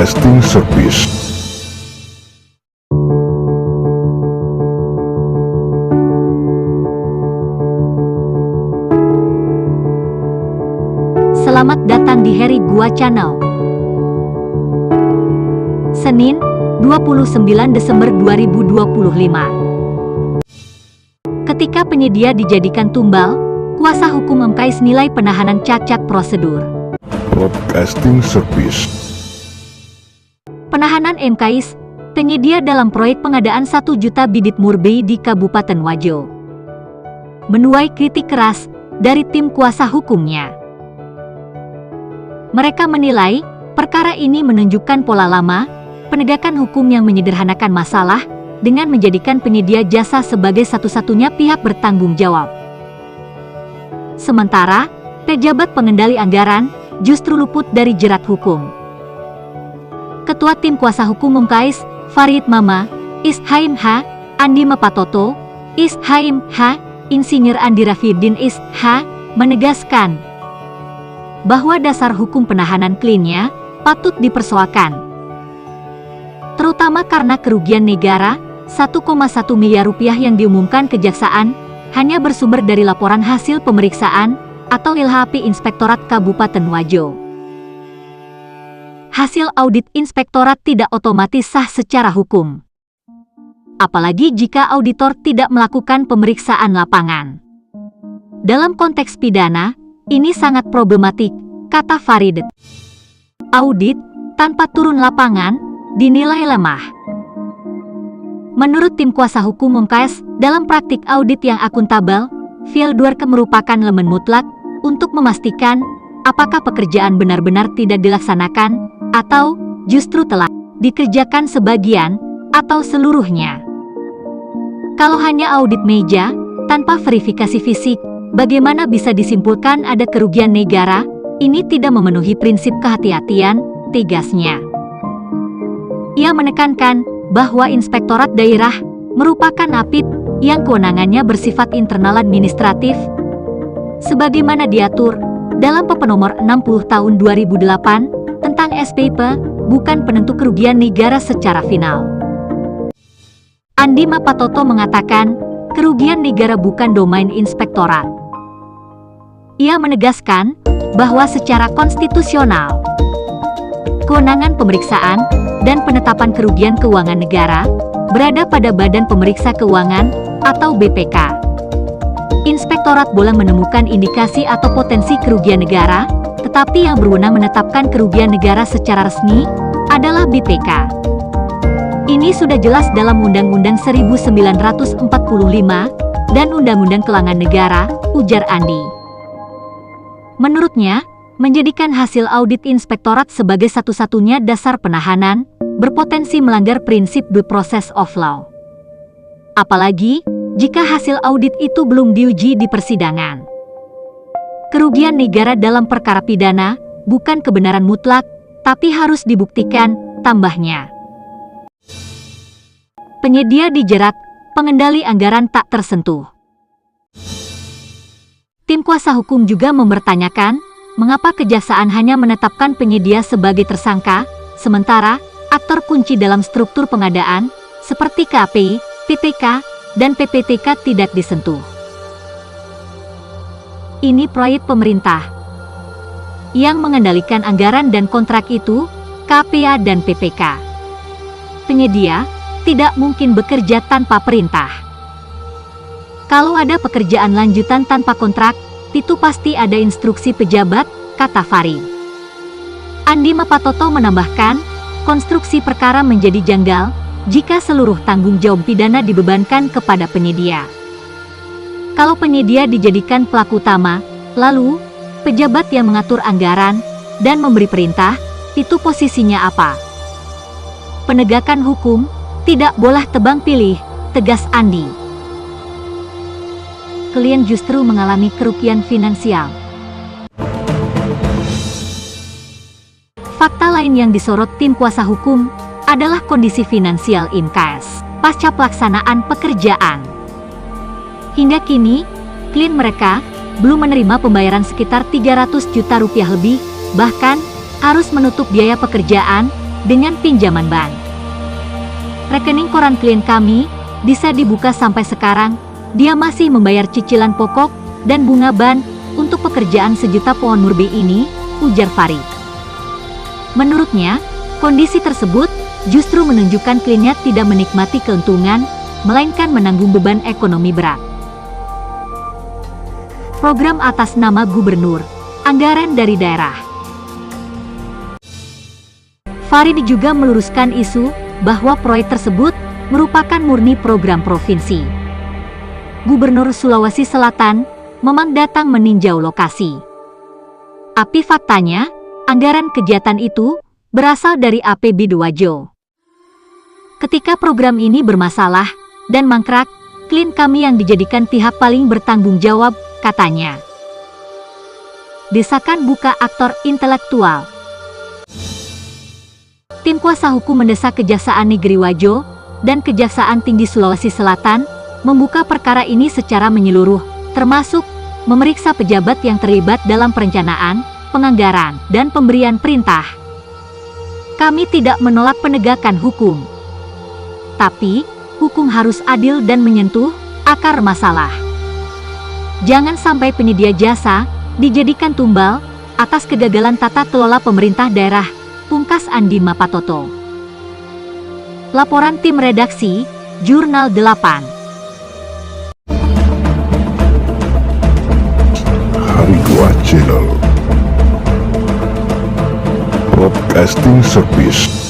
Broadcasting Service. Selamat datang di Heri Gua Channel. Senin, 29 Desember 2025. Ketika penyedia dijadikan tumbal, kuasa hukum MKAIS nilai penahanan cacat prosedur. Broadcasting Service. Penahanan MKAIS, penyedia dalam proyek pengadaan 1 juta bibit murbei di Kabupaten Wajo, menuai kritik keras dari tim kuasa hukumnya. Mereka menilai, perkara ini menunjukkan pola lama, penegakan hukum yang menyederhanakan masalah, dengan menjadikan penyedia jasa sebagai satu-satunya pihak bertanggung jawab. Sementara, pejabat pengendali anggaran, justru luput dari jerat hukum. Ketua Tim Kuasa Hukum MKAIS, Farid Mama, Ishaim H., Andi Mapatoto, Ishaim H., Insinyur Andi Rafidin H., menegaskan bahwa dasar hukum penahanan kliennya patut dipersoalkan, terutama karena kerugian negara 1,1 miliar rupiah yang diumumkan Kejaksaan hanya bersumber dari laporan hasil pemeriksaan atau LHP Inspektorat Kabupaten Wajo. Hasil audit inspektorat tidak otomatis sah secara hukum, apalagi jika auditor tidak melakukan pemeriksaan lapangan. Dalam konteks pidana, ini sangat problematik, kata Farid. Audit tanpa turun lapangan dinilai lemah. Menurut tim kuasa hukum MKAIS, dalam praktik audit yang akuntabel, fieldwork merupakan elemen mutlak untuk memastikan apakah pekerjaan benar-benar tidak dilaksanakan atau justru telah dikerjakan sebagian atau seluruhnya. Kalau hanya audit meja tanpa verifikasi fisik, bagaimana bisa disimpulkan ada kerugian negara? Ini tidak memenuhi prinsip kehati-hatian, tegasnya. Ia menekankan bahwa Inspektorat Daerah merupakan APID yang kewenangannya bersifat internal administratif, sebagaimana diatur dalam PP Nomor 60 Tahun 2008 tentang SPP, bukan penentu kerugian negara secara final. Andi Mapatoto mengatakan, kerugian negara bukan domain inspektorat. Ia menegaskan bahwa secara konstitusional, kewenangan pemeriksaan dan penetapan kerugian keuangan negara berada pada Badan Pemeriksa Keuangan atau BPK. Inspektorat boleh menemukan indikasi atau potensi kerugian negara, tetapi yang berwenang menetapkan kerugian negara secara resmi adalah BPK. Ini sudah jelas dalam Undang-Undang 1945 dan Undang-Undang Keuangan Negara, ujar Andi. Menurutnya, menjadikan hasil audit inspektorat sebagai satu-satunya dasar penahanan berpotensi melanggar prinsip due process of law. Apalagi jika hasil audit itu belum diuji di persidangan. Kerugian negara dalam perkara pidana bukan kebenaran mutlak, tapi harus dibuktikan, tambahnya. Penyedia dijerat, pengendali anggaran tak tersentuh. Tim kuasa hukum juga mempertanyakan, mengapa Kejaksaan hanya menetapkan penyedia sebagai tersangka, sementara aktor kunci dalam struktur pengadaan, seperti KPI, PPK, dan PPTK tidak disentuh. Ini proyek pemerintah yang mengendalikan anggaran dan kontrak itu, KPA dan PPK. Penyedia tidak mungkin bekerja tanpa perintah. Kalau ada pekerjaan lanjutan tanpa kontrak, itu pasti ada instruksi pejabat, kata Farid. Andi Mapatoto menambahkan, konstruksi perkara menjadi janggal jika seluruh tanggung jawab pidana dibebankan kepada penyedia. Kalau penyedia dijadikan pelaku utama, lalu pejabat yang mengatur anggaran dan memberi perintah, itu posisinya apa? Penegakan hukum tidak boleh tebang pilih, tegas Andi. Klien justru mengalami kerugian finansial. Fakta lain yang disorot tim kuasa hukum adalah kondisi finansial MKAIS pasca pelaksanaan pekerjaan. Hingga kini, klien mereka belum menerima pembayaran sekitar 300 juta rupiah lebih, bahkan harus menutup biaya pekerjaan dengan pinjaman bank. Rekening koran klien kami bisa dibuka sampai sekarang. Dia masih membayar cicilan pokok dan bunga ban untuk pekerjaan sejuta pohon murbe ini, ujar Farid. Menurutnya, kondisi tersebut justru menunjukkan kliennya tidak menikmati keuntungan, melainkan menanggung beban ekonomi berat. Program atas nama gubernur, anggaran dari daerah. Farid juga meluruskan isu bahwa proyek tersebut merupakan murni program provinsi. Gubernur Sulawesi Selatan memang datang meninjau lokasi. Tapi faktanya, anggaran kegiatan itu berasal dari APBD Wajo. Ketika program ini bermasalah dan mangkrak, klien kami yang dijadikan pihak paling bertanggung jawab, katanya. Desakan buka aktor intelektual. Tim kuasa hukum mendesak Kejaksaan Negeri Wajo dan Kejaksaan Tinggi Sulawesi Selatan membuka perkara ini secara menyeluruh, termasuk memeriksa pejabat yang terlibat dalam perencanaan, penganggaran, dan pemberian perintah. Kami tidak menolak penegakan hukum. Tapi, hukum harus adil dan menyentuh akar masalah. Jangan sampai penyedia jasa dijadikan tumbal atas kegagalan tata kelola pemerintah daerah, pungkas Andi Mapatoto. Laporan tim redaksi, Jurnal 8. Hari2 Channel Broadcasting Service.